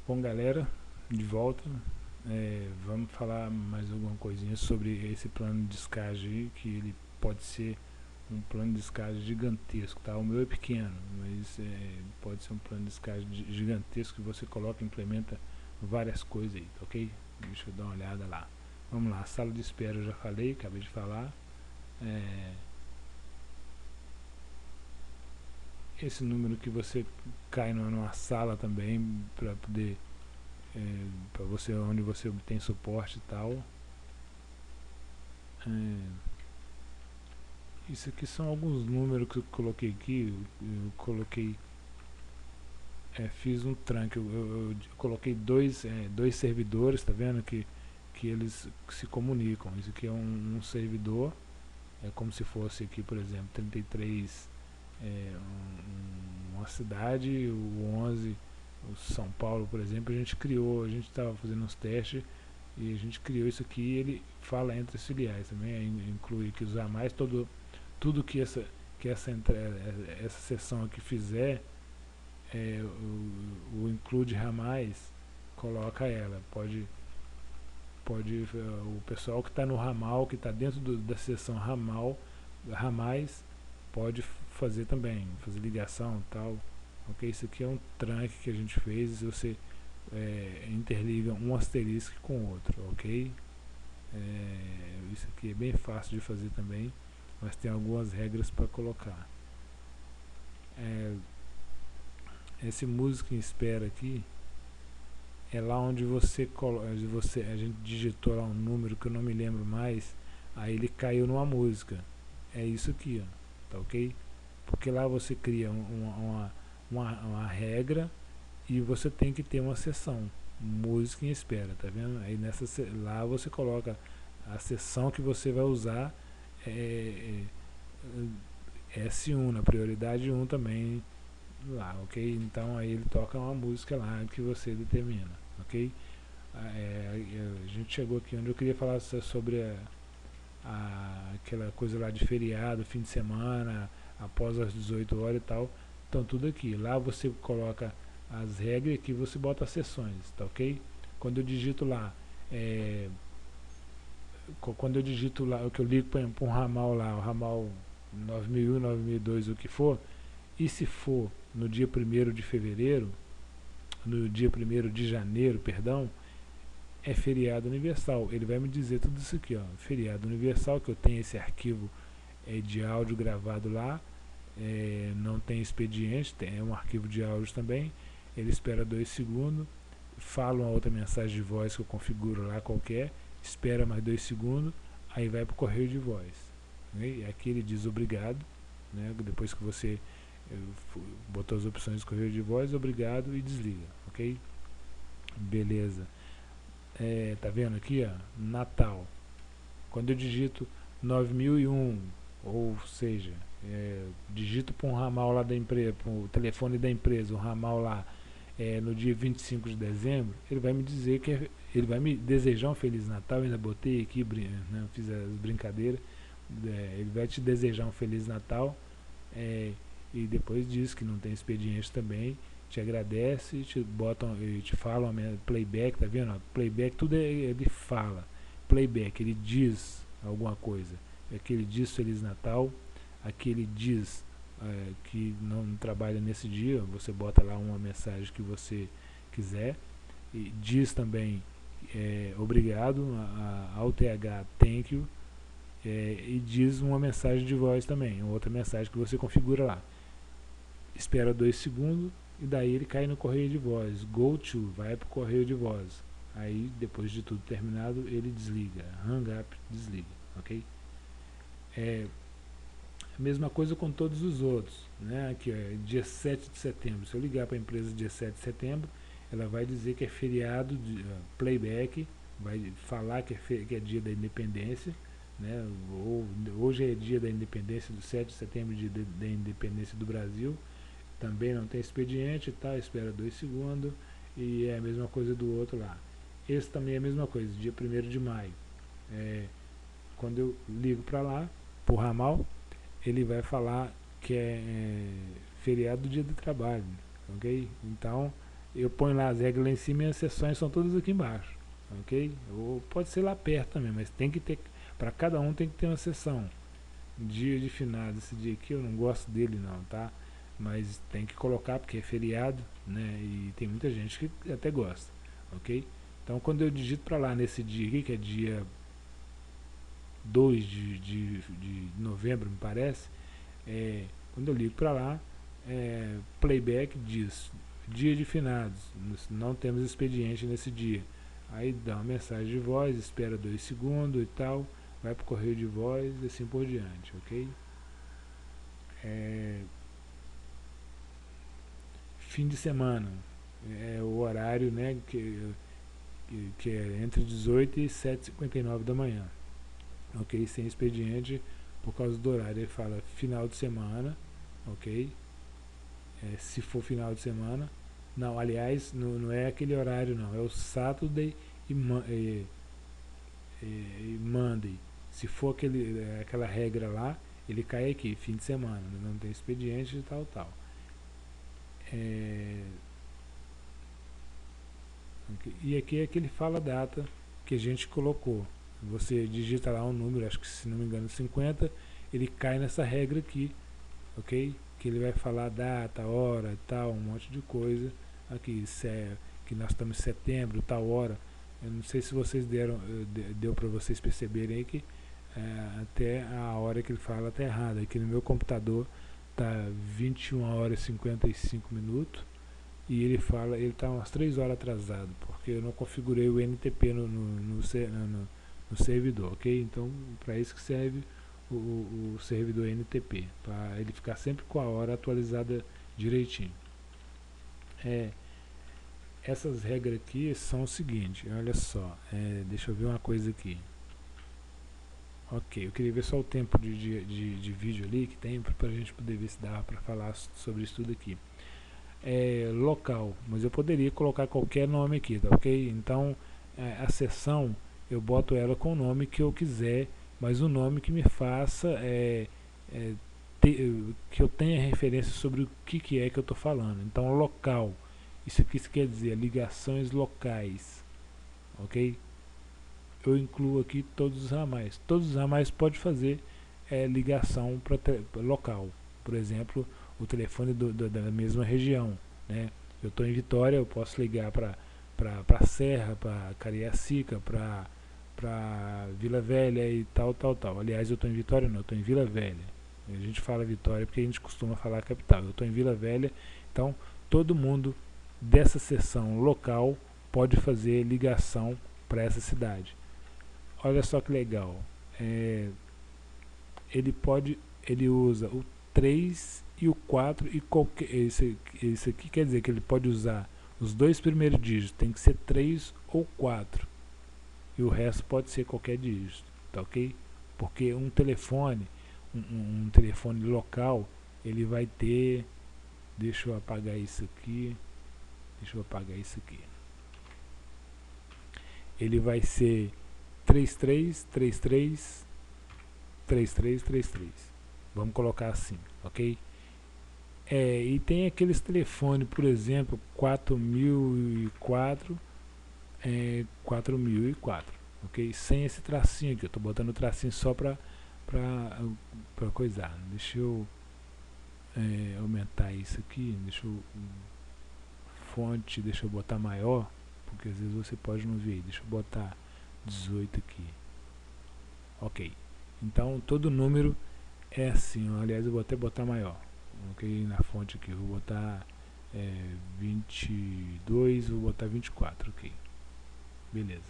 Bom, galera, de volta. Vamos falar mais alguma coisinha sobre esse plano de descagem aí, que ele pode ser um plano de descagem gigantesco, tá? O meu é pequeno, mas pode ser um plano de descagem gigantesco que você coloca e implementa várias coisas aí, tá ok? Deixa eu dar uma olhada lá. Vamos lá, sala de espera eu já falei, acabei de falar. Esse número que você cai numa sala também para poder para você onde você obtém suporte e tal. Isso aqui são alguns números que eu coloquei aqui. Eu coloquei, fiz um trunk. Eu coloquei dois servidores, tá vendo que eles se comunicam. Isso aqui é um servidor, é como se fosse aqui, por exemplo, 33 uma cidade, o 11 o São Paulo, por exemplo, a gente estava fazendo uns testes e a gente criou isso aqui e ele fala entre as filiais também, inclui que usar mais tudo essa seção aqui fizer, o include ramais, coloca ela. O pessoal que está no ramal, que está dentro da seção ramais, pode fazer também, fazer ligação e tal. Ok, isso aqui é um trunk que a gente fez, você interliga um asterisco com o outro, ok? Isso aqui é bem fácil de fazer também, mas tem algumas regras para colocar. Esse música em espera aqui é lá onde a gente digitou lá um número que eu não me lembro mais, aí ele caiu numa música. É isso aqui, ó, tá ok? Porque lá você cria uma regra e você tem que ter uma seção música em espera, tá vendo? Aí lá você coloca a seção que você vai usar, S1 na prioridade 1 também lá, ok? Então aí ele toca uma música lá que você determina, ok? A gente chegou aqui onde eu queria falar sobre aquela coisa lá de feriado, fim de semana, após as 18 horas e tal. Então tudo aqui. Lá você coloca as regras e aqui você bota as sessões, tá ok? Quando eu digito lá, quando eu digito lá, o que eu ligo para um ramal lá, o ramal 9001, 9002, o que for, e se for no dia 1º de fevereiro, no dia 1º de janeiro, perdão, é feriado universal. Ele vai me dizer tudo isso aqui, ó, feriado universal, que eu tenho esse arquivo de áudio gravado lá, não tem expediente, é um arquivo de áudio também. Ele espera 2 segundos, fala uma outra mensagem de voz que eu configuro lá qualquer, espera mais 2 segundos, aí vai para o correio de voz. Okay? Aqui ele diz obrigado, né? Depois que você botou as opções de correio de voz, obrigado, e desliga, ok? Beleza. Tá vendo aqui, ó, Natal. Quando eu digito 9001, ou seja, digito para um ramal lá da empresa, para o telefone da empresa, um ramal lá, no dia 25 de dezembro, ele vai me dizer ele vai me desejar um Feliz Natal. Eu ainda botei aqui, né, fiz as brincadeiras. Ele vai te desejar um Feliz Natal, e depois diz que não tem expediente também, te agradece, te fala playback, tá vendo? Playback, tudo ele fala. Playback, ele diz alguma coisa. Aqui ele diz Feliz Natal, aqui ele diz que não trabalha nesse dia, você bota lá uma mensagem que você quiser, e diz também obrigado, ao TH thank you, e diz uma mensagem de voz também, outra mensagem que você configura lá. Espera 2 segundos e daí ele cai no correio de voz. Go to, vai para o correio de voz. Aí depois de tudo terminado ele desliga, hang up, desliga, ok? A mesma coisa com todos os outros, né? Aqui dia 7 de setembro. Se eu ligar para a empresa dia 7 de setembro, ela vai dizer que é feriado de playback, vai falar que é dia da independência, né? Hoje é dia da independência, do 7 de setembro, dia da independência do Brasil. Também não tem expediente, tá? Espera 2 segundos e é a mesma coisa do outro lá. Esse também é a mesma coisa, dia 1º de maio. Quando eu ligo para lá, pro ramal, ele vai falar que é feriado do dia do trabalho, ok? Então eu ponho lá as regras lá em cima e as sessões são todas aqui embaixo, ok? Ou pode ser lá perto também, mas tem que ter, para cada um tem que ter uma sessão. Dia de finados, esse dia aqui eu não gosto dele não, tá? Mas tem que colocar porque é feriado, né? E tem muita gente que até gosta, ok? Então quando eu digito para lá nesse dia aqui, que é dia 2 de novembro, me parece, quando eu ligo para lá, playback diz dia de finados, não temos expediente nesse dia. Aí dá uma mensagem de voz, espera 2 segundos e tal, vai para o correio de voz e assim por diante, ok? Fim de semana é o horário, né, que é entre 18 e 7h59 da manhã, ok? Sem expediente por causa do horário. Ele fala final de semana, ok? Se for final de semana, não, aliás, não é aquele horário não, é o Saturday e Monday. Se for aquela regra lá, ele cai aqui, fim de semana, não tem expediente e tal. E aqui é que ele fala a data que a gente colocou. Você digita lá um número, acho que se não me engano 50, ele cai nessa regra aqui, ok? Que ele vai falar data, hora, tal, um monte de coisa. Aqui, que nós estamos em setembro, tal hora. Eu não sei se vocês deu para vocês perceberem aí que até a hora que ele fala está errada. Aqui no meu computador está 21 horas e 55 minutos e ele fala, ele está umas 3 horas atrasado, porque eu não configurei o NTP no servidor, ok? Então, para isso que serve o servidor NTP, para ele ficar sempre com a hora atualizada direitinho. Essas regras aqui são o seguinte, olha só, deixa eu ver uma coisa aqui. Ok, eu queria ver só o tempo de vídeo ali que tem, para a gente poder ver se dá para falar sobre isso tudo aqui. Local, mas eu poderia colocar qualquer nome aqui, tá ok? Então, a sessão, eu boto ela com o nome que eu quiser, mas o nome que me faça que eu tenha referência sobre o que é que eu estou falando. Então, local, isso quer dizer ligações locais, ok? Eu incluo aqui todos os ramais. Todos os ramais pode fazer ligação para local. Por exemplo, o telefone da mesma região, né? Eu estou em Vitória, eu posso ligar para Serra, para Cariacica, para Vila Velha e tal. Aliás, eu estou em Vitória, não, eu estou em Vila Velha. A gente fala Vitória porque a gente costuma falar capital. Eu estou em Vila Velha, então todo mundo dessa seção local pode fazer ligação para essa cidade. Olha só que legal. Ele usa o 3 e o 4 e qualquer. Esse aqui quer dizer que ele pode usar os dois primeiros dígitos, tem que ser 3 ou 4. E o resto pode ser qualquer dígito, tá ok? Porque um telefone, um telefone local, ele vai ter. Deixa eu apagar isso aqui. Ele vai ser 3333 3333. Vamos colocar assim, ok? E tem aqueles telefones, por exemplo, 4004, 4004, ok? Sem esse tracinho aqui, eu estou botando o tracinho só para coisar. Deixa eu aumentar isso aqui, fonte, deixa eu botar maior, porque às vezes você pode não ver. Deixa eu botar 18 aqui, ok? Então todo número é assim, aliás eu vou até botar maior, ok? Na fonte aqui eu vou botar 22, vou botar 24, ok? Beleza.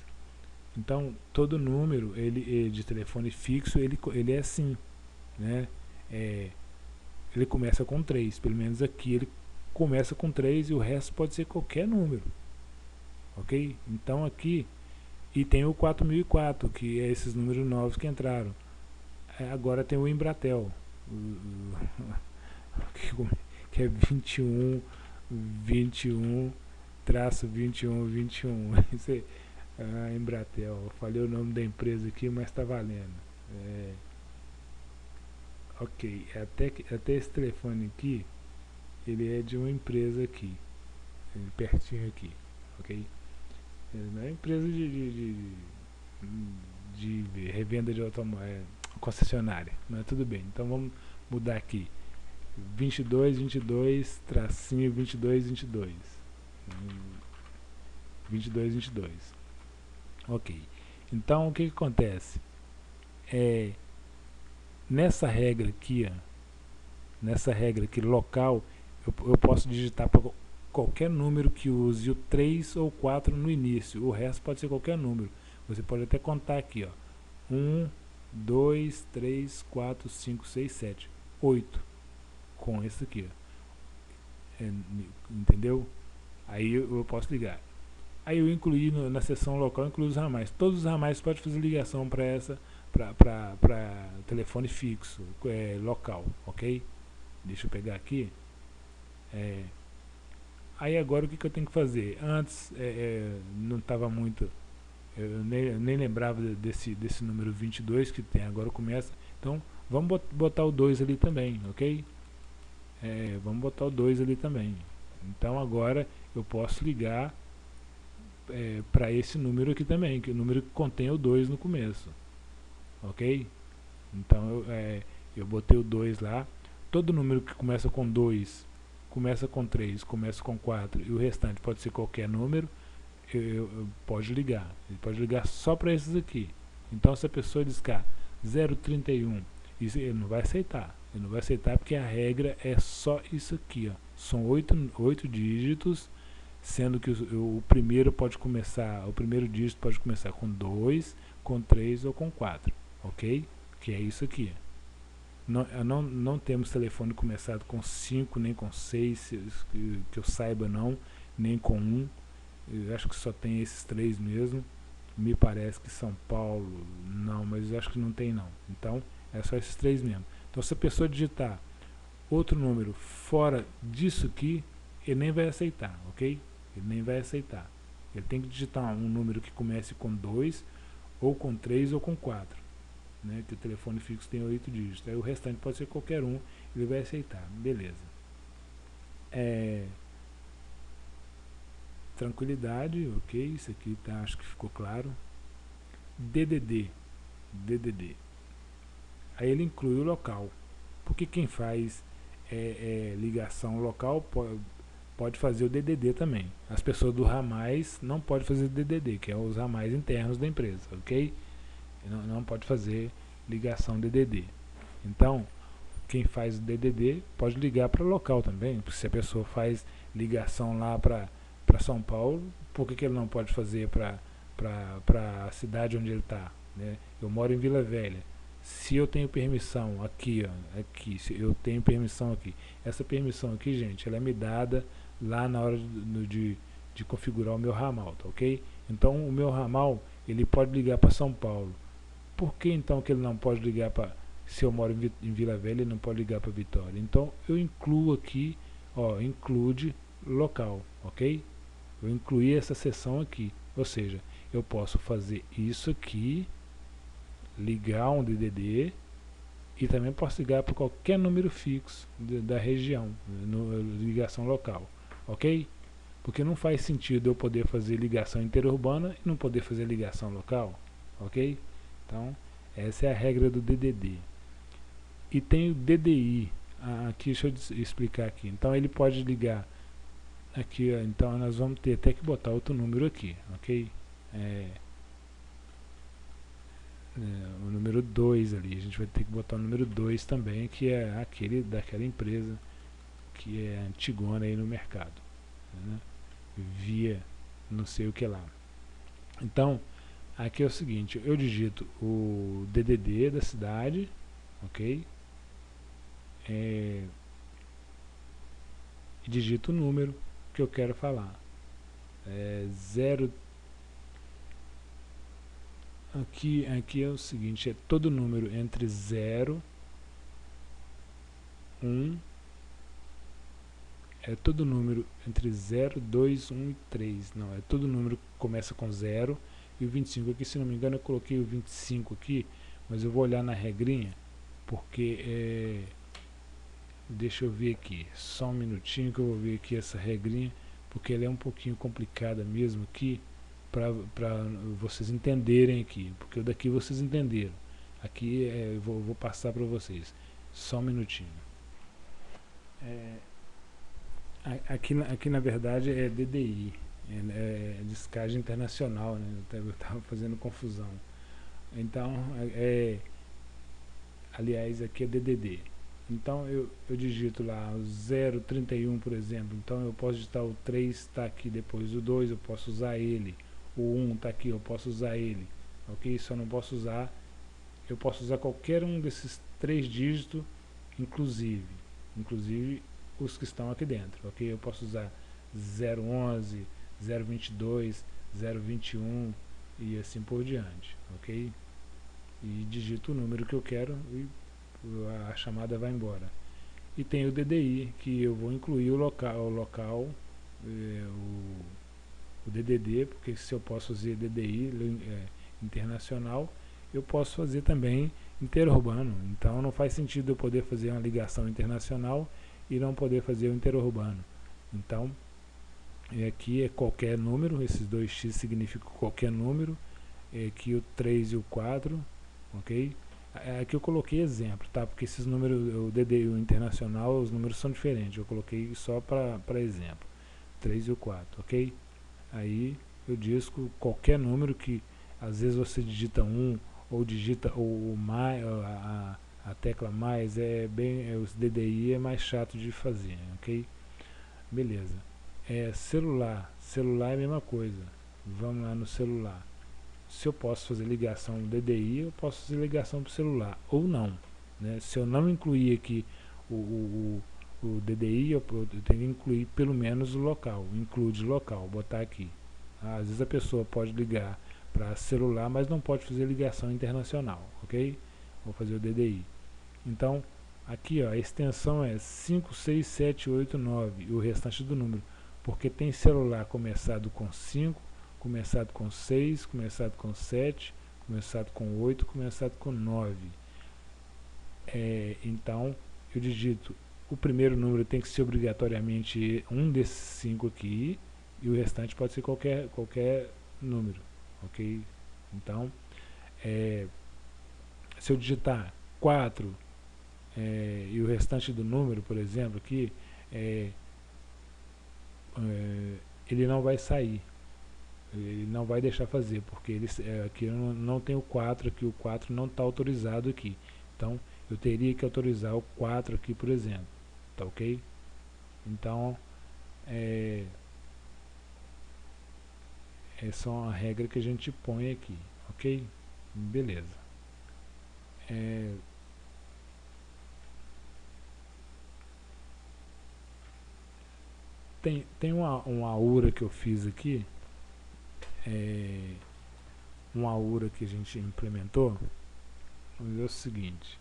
Então todo número ele de telefone fixo ele é assim, né? Ele começa com 3, pelo menos aqui ele começa com 3 e o resto pode ser qualquer número, ok? Então aqui, e tem o 4004, que é esses números novos que entraram. Agora tem o Embratel, que é 21 Isso é Embratel. Falei o nome da empresa aqui, mas está valendo. Ok, até esse telefone aqui, ele é de uma empresa aqui. pertinho aqui, ok? É uma empresa de revenda de automóvel, concessionária, mas tudo bem. Então vamos mudar aqui, 2222 tracinho 2222, 2222, ok. Então o que acontece? Nessa regra aqui, local, eu posso digitar para qualquer número que use o 3 ou 4 no início. O resto pode ser qualquer número. Você pode até contar aqui, ó, 1, 2, 3, 4, 5, 6, 7, 8 com esse aqui, ó. Entendeu? Aí eu posso ligar. Aí eu incluí na seção local, incluí os ramais. Todos os ramais podem fazer ligação para essa, para telefone fixo, local, ok? Deixa eu pegar aqui. Aí agora o que eu tenho que fazer? Antes não estava muito, eu nem lembrava desse número 22 que tem, agora começa. Então vamos botar o 2 ali também, ok? Vamos botar o 2 ali também. Então agora eu posso ligar para esse número aqui também, que é o número que contém o 2 no começo, ok? Então eu botei o 2 lá. Todo número que começa com 2, começa com 3, começa com 4 e o restante pode ser qualquer número, pode ligar. Ele pode ligar só para esses aqui. Então se a pessoa discar 031, ele não vai aceitar. Ele não vai aceitar porque a regra é só isso aqui, ó. São 8 dígitos, sendo que o primeiro dígito pode começar com 2, com 3 ou com 4, ok? Que é isso aqui. Não temos telefone começado com 5, nem com 6, que eu saiba não, nem com 1. Eu acho que só tem esses 3 mesmo. Me parece que São Paulo, não, mas eu acho que não tem não. Então, é só esses 3 mesmo. Então, se a pessoa digitar outro número fora disso aqui, ele nem vai aceitar, ok? Ele nem vai aceitar. Ele tem que digitar um número que comece com 2, ou com 3, ou com 4. Né, que o telefone fixo tem 8 dígitos. Aí o restante pode ser qualquer um, ele vai aceitar. Beleza. Tranquilidade, ok. Isso aqui tá, acho que ficou claro. DDD. Aí ele inclui o local. Porque quem faz ligação local pode fazer o DDD também. As pessoas do ramais não podem fazer o DDD, que é os ramais internos da empresa, ok? Não pode fazer ligação DDD. Então, quem faz o DDD pode ligar para local também. Se a pessoa faz ligação lá para São Paulo, por que ele não pode fazer para a cidade onde ele está? Né? Eu moro em Vila Velha. Se eu tenho permissão aqui, ó, se eu tenho permissão aqui. Essa permissão aqui, gente, ela é me dada lá na hora de configurar o meu ramal, tá ok? Então, o meu ramal, ele pode ligar para São Paulo. Por que então que ele não pode ligar para, se eu moro em Vila Velha, ele não pode ligar para Vitória? Então eu incluo aqui, ó, include local, ok? Eu incluí essa seção aqui, ou seja, eu posso fazer isso aqui, ligar um DDD e também posso ligar para qualquer número fixo da região, ligação local, ok? Porque não faz sentido eu poder fazer ligação interurbana e não poder fazer ligação local, ok? Então, essa é a regra do DDD. E tem o DDI. Aqui, deixa eu explicar aqui. Então, ele pode ligar aqui, ó, então nós vamos ter até que botar outro número aqui, ok? O número 2 ali, a gente vai ter que botar o número 2 também, que é aquele daquela empresa que é antigona aí no mercado, né? Via não sei o que lá. Então, aqui é o seguinte, eu digito o DDD da cidade, ok? E digito o número que eu quero falar. 0. Aqui é o seguinte, é todo número entre 0, 1, é todo número entre 0, 2, 1 e 3. Não, é todo número que começa com 0 e o 25 aqui, se não me engano, eu coloquei o 25 aqui, mas eu vou olhar na regrinha, porque deixa eu ver aqui, só um minutinho que eu vou ver aqui essa regrinha, porque ela é um pouquinho complicada mesmo aqui, para vocês entenderem aqui, porque o daqui vocês entenderam. Aqui eu vou passar para vocês. Só um minutinho. Aqui na verdade é DDI, é descagem internacional, né? Eu estava fazendo confusão. Então, aliás, aqui é DDD. Então eu digito lá o 031, por exemplo. Então eu posso digitar o 3, está aqui depois do 2, eu posso usar ele. O 1 está aqui, eu posso usar ele. Ok? Só não posso usar. Eu posso usar qualquer um desses 3 dígitos, inclusive os que estão aqui dentro. Ok? Eu posso usar 011, 022, 021 e assim por diante. Ok? E digito o número que eu quero e a chamada vai embora. E tem o DDI, que eu vou incluir o local, o DDD, porque se eu posso fazer DDI internacional, eu posso fazer também interurbano. Então não faz sentido eu poder fazer uma ligação internacional e não poder fazer o interurbano. Então aqui é qualquer número, esses 2x significam qualquer número, aqui o 3 e o 4, ok? Aqui eu coloquei exemplo, tá? Porque esses números, o DDI e o internacional, os números são diferentes. Eu coloquei só para exemplo. 3 e o 4, ok? Aí eu disco qualquer número que às vezes você digita 1 ou digita o mais, a tecla mais, os DDI é mais chato de fazer, ok? Beleza. Celular é a mesma coisa. Vamos lá no celular. Se eu posso fazer ligação DDI, eu posso fazer ligação para o celular, ou não, né? Se eu não incluir aqui o DDI, eu tenho que incluir pelo menos o local, include local, botar aqui. Às vezes a pessoa pode ligar para celular, mas não pode fazer ligação internacional, ok? Vou fazer o DDI. Então, aqui ó, a extensão é 56789 e o restante do número, porque tem celular começado com 5, começado com 6, começado com 7, começado com 8, começado com 9. Então, eu digito, o primeiro número tem que ser obrigatoriamente um desses 5 aqui, e o restante pode ser qualquer número, ok? Então, se eu digitar 4 e o restante do número, por exemplo, aqui, ele não vai sair. Ele não vai deixar fazer, porque aqui eu não tenho o 4, aqui o 4 não está autorizado aqui. Então, eu teria que autorizar o 4 aqui, por exemplo. Tá ok? Então, essa é uma regra que a gente põe aqui, ok? Beleza. Tem uma aura que eu fiz aqui, uma aura que a gente implementou. Vamos ver o seguinte: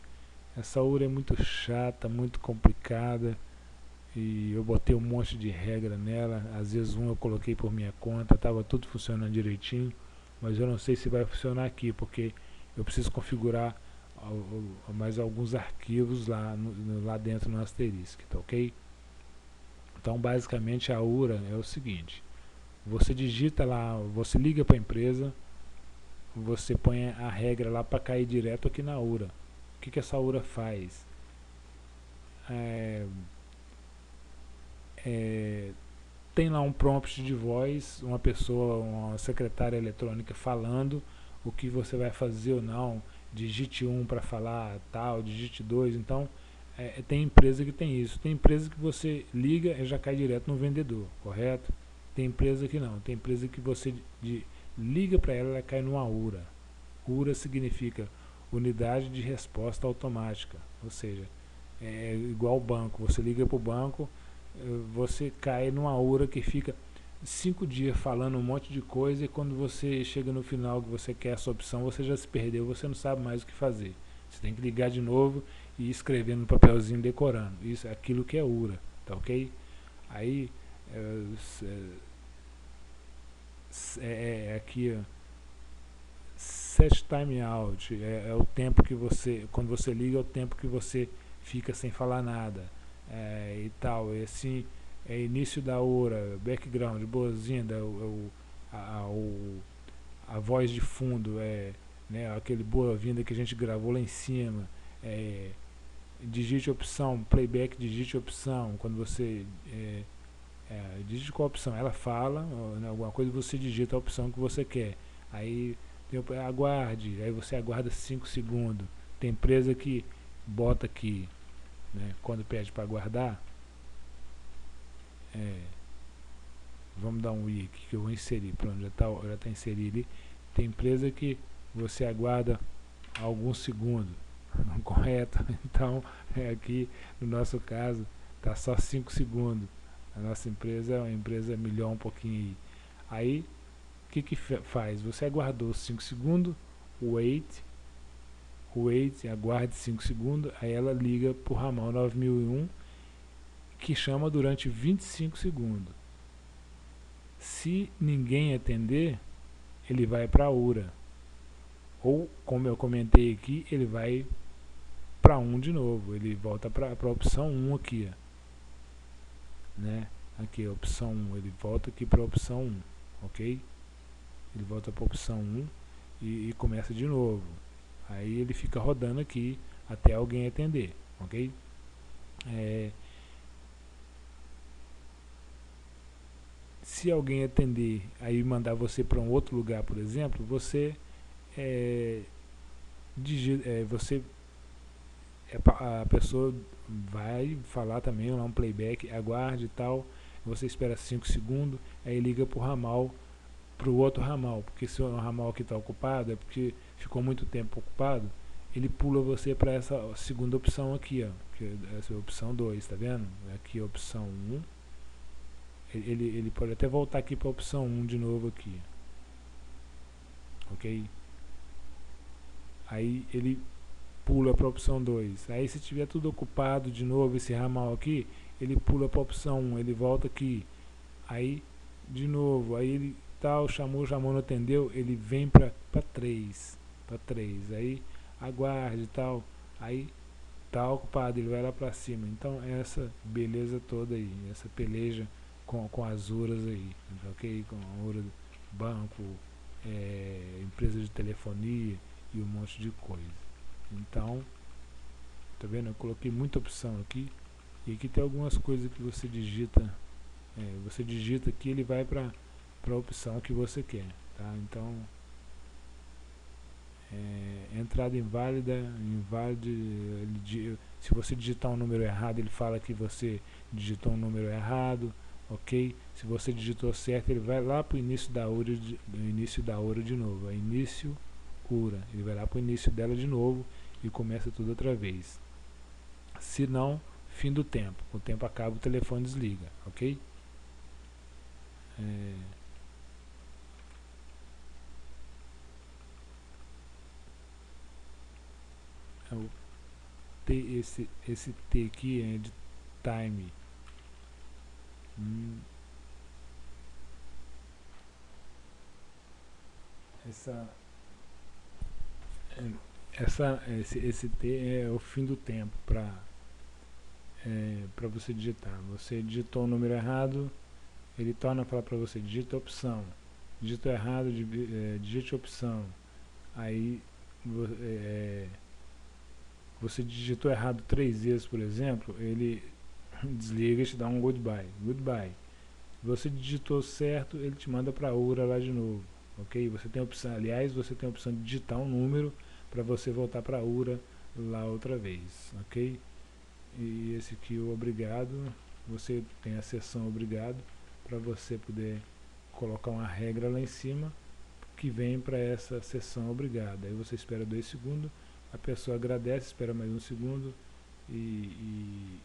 essa aura é muito chata, muito complicada, e eu botei um monte de regra nela. Às vezes eu coloquei por minha conta, estava tudo funcionando direitinho, mas eu não sei se vai funcionar aqui, porque eu preciso configurar mais alguns arquivos lá dentro no Asterisk, tá ok? Então basicamente a aura é o seguinte: você digita lá, você liga para a empresa, você põe a regra lá para cair direto aqui na aura. O que essa aura faz? Tem lá um prompt de voz, uma pessoa, uma secretária eletrônica falando o que você vai fazer ou não. Digite 1 para falar tal, digite 2. Então tem empresa que tem isso. Tem empresa que você liga e já cai direto no vendedor, correto? Tem empresa que não. Tem empresa que você liga para ela cai no URA. URA significa unidade de resposta automática, ou seja, é igual ao banco. Você liga para o banco, você cai numa URA que fica 5 dias falando um monte de coisa, e quando você chega no final que você quer essa opção, você já se perdeu, você não sabe mais o que fazer. Você tem que ligar de novo e ir escrevendo no papelzinho, decorando. Isso é aquilo que é URA, tá ok? Aí aqui set time out é o tempo que você, quando você liga, é o tempo que você fica sem falar nada, e tal, e assim início da hora, background, boas-vindas, a voz de fundo, né, aquele boa-vinda que a gente gravou lá em cima, digite opção, playback, digite opção, quando você digite qual opção, ela fala alguma coisa, você digita a opção que você quer, aí aguarde, aí você aguarda 5 segundos. Tem empresa que bota aqui, né, quando pede para aguardar, vamos dar um i aqui que eu vou inserir, pronto, já tá inserido ali. Tem empresa que você aguarda alguns segundos, correto? Então, aqui no nosso caso, tá só 5 segundos. A nossa empresa é uma empresa melhor um pouquinho aí. Aí, o que faz? Você aguardou 5 segundos, wait, aguarde 5 segundos, aí ela liga pro ramal 9001, que chama durante 25 segundos. Se ninguém atender, ele vai para a URA. Ou, como eu comentei aqui, ele vai para 1 de novo. Ele volta para a opção 1 aqui. Né? Aqui, a opção 1. Ele volta aqui para a opção 1. Ok? Ele volta para a opção 1 e começa de novo. Aí ele fica rodando aqui até alguém atender. Ok? Se alguém atender, aí mandar você para um outro lugar, por exemplo, você a pessoa vai falar também lá um playback, aguarde e tal, você espera 5 segundos, aí liga pro ramal, pro outro ramal, porque se o ramal aqui está ocupado, é porque ficou muito tempo ocupado, ele pula você para essa segunda opção aqui, ó, que é essa opção 2, tá vendo? Aqui a opção 1. Ele pode até voltar aqui para a opção 1 de novo aqui. Ok? Aí ele pula para a opção 2. Aí se tiver tudo ocupado de novo, esse ramal aqui, ele pula para a opção 1, ele volta aqui. Aí, de novo, aí ele tal, chamou, não atendeu, ele vem para 3. Para 3. Aí aguarde e tal. Aí tá ocupado, ele vai lá para cima. Então essa beleza toda aí, essa peleja com as URAs aí, ok? Com a URA, banco, empresa de telefonia e um monte de coisa. Então, tá vendo? Eu coloquei muita opção aqui. E aqui tem algumas coisas que você digita. Você digita aqui, ele vai para a opção que você quer, tá? Então, entrada inválida, se você digitar um número errado, ele fala que você digitou um número errado, ok? Se você digitou certo, ele vai lá para o início da URA de novo, início URA, ele vai lá para o início dela de novo e começa tudo outra vez. Se não, fim do tempo, o tempo acaba, o telefone desliga, ok? Esse T aqui é de time. Esse T é o fim do tempo para você digitar. Você digitou o número errado, ele torna a falar para você, digita a opção. Digitou errado, digite a opção. Aí você digitou errado 3 vezes, por exemplo, ele desliga e te dá um goodbye. Você digitou certo, ele te manda para a URA lá de novo, ok? Você tem a opção, aliás, você tem a opção de digitar um número para você voltar para a URA lá outra vez, ok? E esse aqui, o obrigado, você tem a seção obrigado para você poder colocar uma regra lá em cima que vem para essa seção obrigado. Aí você espera 2 segundos, a pessoa agradece, espera mais 1 segundo e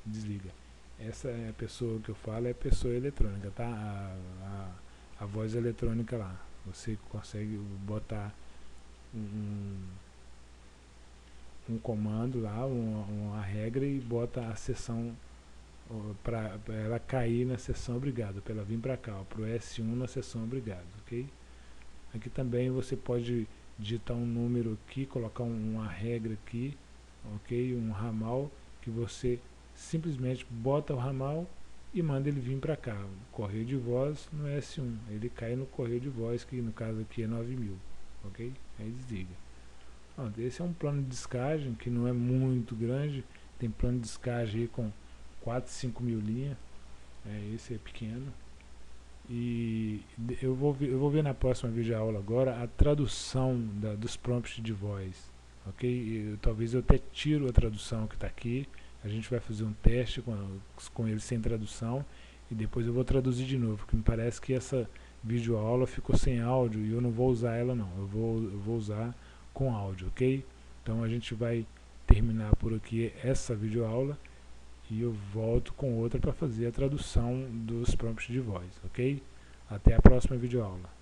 desliga. Essa é a pessoa que eu falo, é a pessoa eletrônica, tá? A voz eletrônica lá. Você consegue botar um comando lá, uma regra e bota a sessão para ela cair na sessão obrigado, para ela vir para cá, para o S1 na sessão obrigado, ok? Aqui também você pode digitar um número aqui, colocar uma regra aqui, ok? Um ramal que você simplesmente bota o ramal e manda ele vir para cá. O correio de voz no S1, ele cai no correio de voz, que no caso aqui é 9000, ok? Aí desliga. Pronto, esse é um plano de descagem que não é muito grande, tem plano de descagem aí com 4, 5 mil linhas, esse é pequeno. E eu vou ver na próxima videoaula agora a tradução dos prompts de voz, ok? Talvez eu até tiro a tradução que está aqui, a gente vai fazer um teste com ele sem tradução e depois eu vou traduzir de novo, porque me parece que essa videoaula ficou sem áudio e eu não vou usar ela não, eu vou usar com áudio, ok? Então a gente vai terminar por aqui essa videoaula e eu volto com outra para fazer a tradução dos prompts de voz, ok? Até a próxima videoaula.